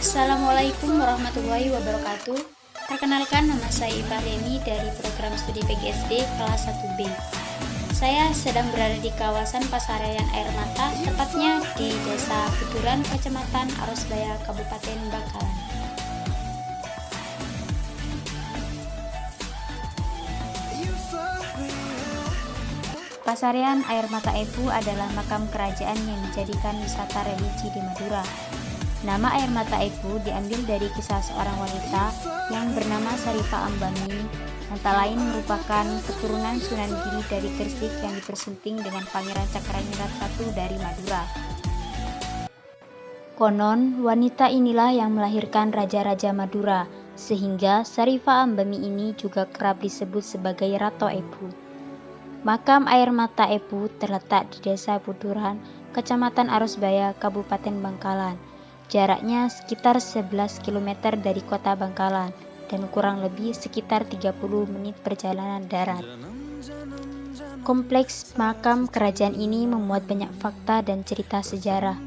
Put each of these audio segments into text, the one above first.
Assalamualaikum warahmatullahi wabarakatuh. Perkenalkan, nama saya Iva Reni dari program studi PGSD kelas 1B. Saya sedang berada di kawasan Pasarian Air Mata, tepatnya di Desa Buturan, Kecamatan Arosbaya, Kabupaten Bangkalan. Pasarian Air Mata Epu adalah makam kerajaan yang dijadikan wisata religi di Madura. Nama Air Mata Epu diambil dari kisah seorang wanita yang bernama Sarifah Ambami, yang tak lain merupakan keturunan Sunan Giri dari Gresik yang dipersunting dengan Pangeran Cakraningrat I dari Madura. Konon, wanita inilah yang melahirkan raja-raja Madura, sehingga Sarifah Ambami ini juga kerap disebut sebagai Ratu Epu. Makam Air Mata Epu terletak di Desa Buturan, Kecamatan Arosbaya, Kabupaten Bangkalan. Jaraknya sekitar 11 km dari kota Bangkalan dan kurang lebih sekitar 30 menit perjalanan darat. Kompleks makam kerajaan ini memuat banyak fakta dan cerita sejarah.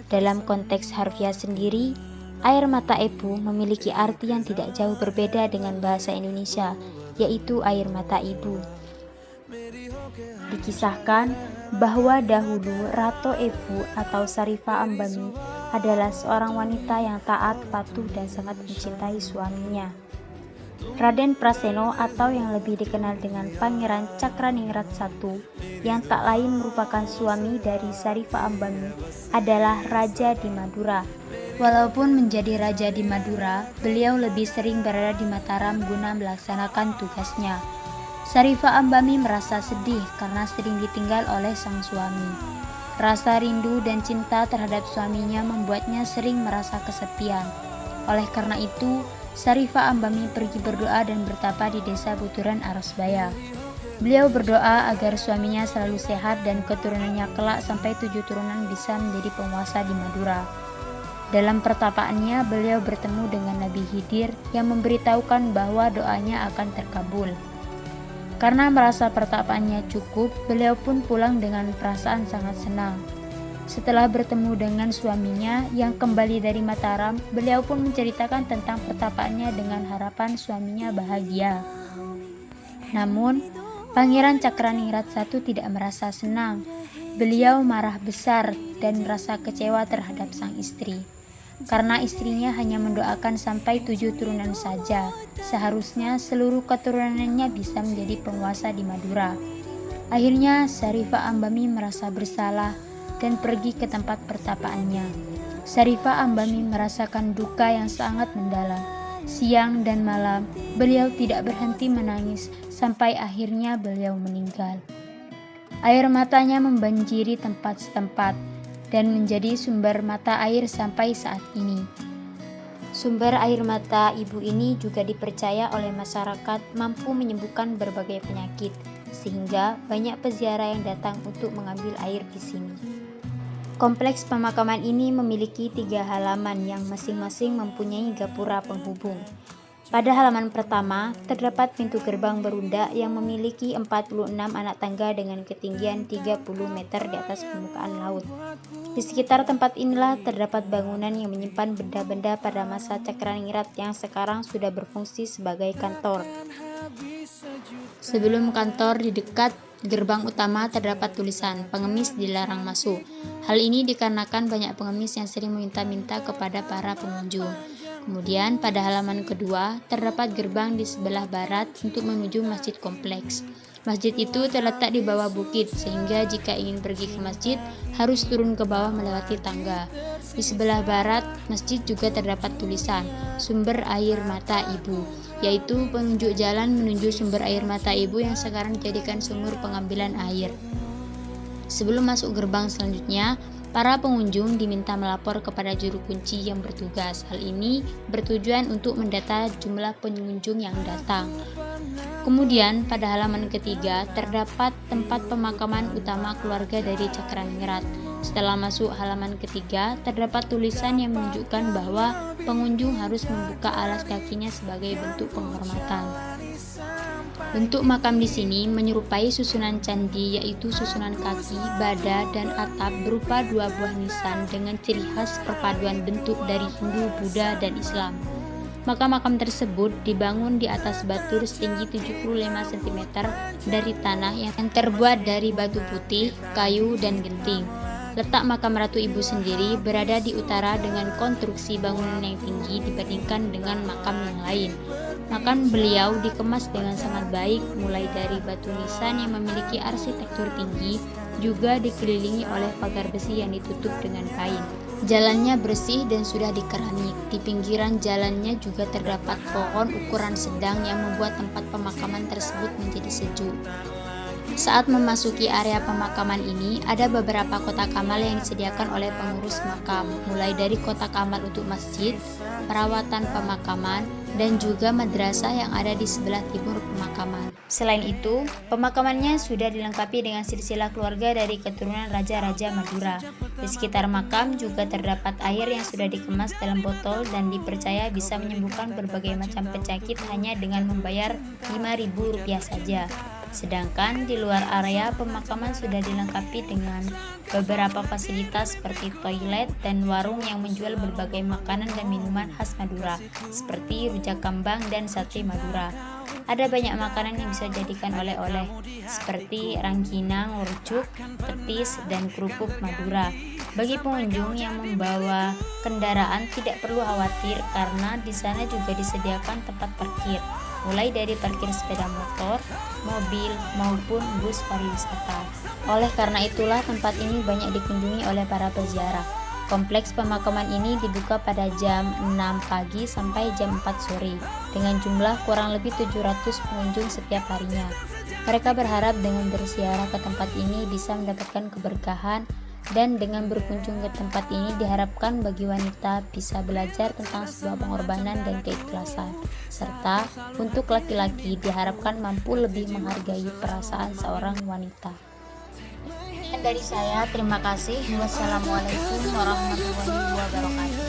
Dalam konteks harfiah sendiri, Air Mata Epu memiliki arti yang tidak jauh berbeda dengan bahasa Indonesia, yaitu air mata ibu. Dikisahkan bahwa dahulu Ratu Epu atau Sarifah Ambami adalah seorang wanita yang taat, patuh, dan sangat mencintai suaminya. Raden Praseno atau yang lebih dikenal dengan Pangeran Cakraningrat I yang tak lain merupakan suami dari Sarifah Ambami adalah raja di Madura. Walaupun menjadi raja di Madura, beliau lebih sering berada di Mataram guna melaksanakan tugasnya. Sarifah Ambami merasa sedih karena sering ditinggal oleh sang suami. Rasa rindu dan cinta terhadap suaminya membuatnya sering merasa kesepian. Oleh karena itu, Sarifah Ambami pergi berdoa dan bertapa di Desa Buturan Arosbaya. Beliau berdoa agar suaminya selalu sehat dan keturunannya kelak sampai 7 turunan bisa menjadi penguasa di Madura. Dalam pertapaannya, beliau bertemu dengan Nabi Khidir yang memberitahukan bahwa doanya akan terkabul. Karena merasa pertapaannya cukup, beliau pun pulang dengan perasaan sangat senang. Setelah bertemu dengan suaminya yang kembali dari Mataram, beliau pun menceritakan tentang pertapaannya dengan harapan suaminya bahagia. Namun, Pangeran Cakraningrat I tidak merasa senang. Beliau marah besar dan merasa kecewa terhadap sang istri. Karena istrinya hanya mendoakan sampai 7 turunan saja, seharusnya seluruh keturunannya bisa menjadi penguasa di Madura. Akhirnya Sarifah Ambami merasa bersalah dan pergi ke tempat pertapaannya. Sarifah Ambami merasakan duka yang sangat mendalam. Siang dan malam, beliau tidak berhenti menangis sampai akhirnya beliau meninggal. Air matanya membanjiri tempat setempat dan menjadi sumber mata air sampai saat ini. Sumber air mata ibu ini juga dipercaya oleh masyarakat mampu menyembuhkan berbagai penyakit, sehingga banyak peziarah yang datang untuk mengambil air di sini. Kompleks pemakaman ini memiliki 3 halaman yang masing-masing mempunyai gapura penghubung. Pada halaman pertama, terdapat pintu gerbang berundak yang memiliki 46 anak tangga dengan ketinggian 30 meter di atas permukaan laut. Di sekitar tempat inilah terdapat bangunan yang menyimpan benda-benda pada masa Cakraningrat yang sekarang sudah berfungsi sebagai kantor. Sebelum kantor, di dekat gerbang utama terdapat tulisan, "Pengemis dilarang masuk". Hal ini dikarenakan banyak pengemis yang sering meminta-minta kepada para pengunjung. Kemudian pada halaman kedua terdapat gerbang di sebelah barat untuk menuju masjid kompleks. Masjid itu terletak di bawah bukit sehingga jika ingin pergi ke masjid harus turun ke bawah melewati tangga. Di sebelah barat masjid juga terdapat tulisan "Sumber Air Mata Ibu", yaitu penunjuk jalan menuju sumber air mata ibu yang sekarang dijadikan sumur pengambilan air. Sebelum masuk gerbang selanjutnya, para pengunjung diminta melapor kepada juru kunci yang bertugas. Hal ini bertujuan untuk mendata jumlah pengunjung yang datang. Kemudian pada halaman ketiga terdapat tempat pemakaman utama keluarga dari Cakraningrat. Setelah masuk halaman ketiga, terdapat tulisan yang menunjukkan bahwa pengunjung harus membuka alas kakinya sebagai bentuk penghormatan. Bentuk makam di sini menyerupai susunan candi, yaitu susunan kaki, bada, dan atap berupa dua buah nisan dengan ciri khas perpaduan bentuk dari Hindu, Buddha, dan Islam. Makam-makam tersebut dibangun di atas batu setinggi 75 cm dari tanah yang terbuat dari batu putih, kayu, dan genting. Letak makam Ratu Ibu sendiri berada di utara dengan konstruksi bangunan yang tinggi dibandingkan dengan makam yang lain. Makam beliau dikemas dengan sangat baik, mulai dari batu nisan yang memiliki arsitektur tinggi, juga dikelilingi oleh pagar besi yang ditutup dengan kain. Jalannya bersih dan sudah dikeramik. Di pinggiran jalannya juga terdapat pohon ukuran sedang yang membuat tempat pemakaman tersebut menjadi sejuk. Saat memasuki area pemakaman ini, ada beberapa kotak amal yang disediakan oleh pengurus makam, mulai dari kotak amal untuk masjid, perawatan pemakaman, dan juga madrasah yang ada di sebelah timur pemakaman. Selain itu, pemakamannya sudah dilengkapi dengan silsilah keluarga dari keturunan Raja-Raja Madura. Di sekitar makam juga terdapat air yang sudah dikemas dalam botol dan dipercaya bisa menyembuhkan berbagai macam penyakit hanya dengan membayar Rp5.000 saja. Sedangkan di luar area pemakaman sudah dilengkapi dengan beberapa fasilitas seperti toilet dan warung yang menjual berbagai makanan dan minuman khas Madura, seperti rujak kambang dan sate Madura. Ada banyak makanan yang bisa dijadikan oleh-oleh, seperti rangginang, urcuk, petis, dan kerupuk Madura. Bagi pengunjung yang membawa kendaraan tidak perlu khawatir karena di sana juga disediakan tempat parkir, mulai dari parkir sepeda motor, mobil, maupun bus pariwisata. Oleh karena itulah tempat ini banyak dikunjungi oleh para peziarah. Kompleks pemakaman ini dibuka pada jam 6 pagi sampai jam 4 sore, dengan jumlah kurang lebih 700 pengunjung setiap harinya. Mereka berharap dengan berziarah ke tempat ini bisa mendapatkan keberkahan, dan dengan berkunjung ke tempat ini diharapkan bagi wanita bisa belajar tentang sebuah pengorbanan dan keikhlasan, serta untuk laki-laki diharapkan mampu lebih menghargai perasaan seorang wanita. Dari saya, terima kasih. Wassalamualaikum warahmatullahi wabarakatuh.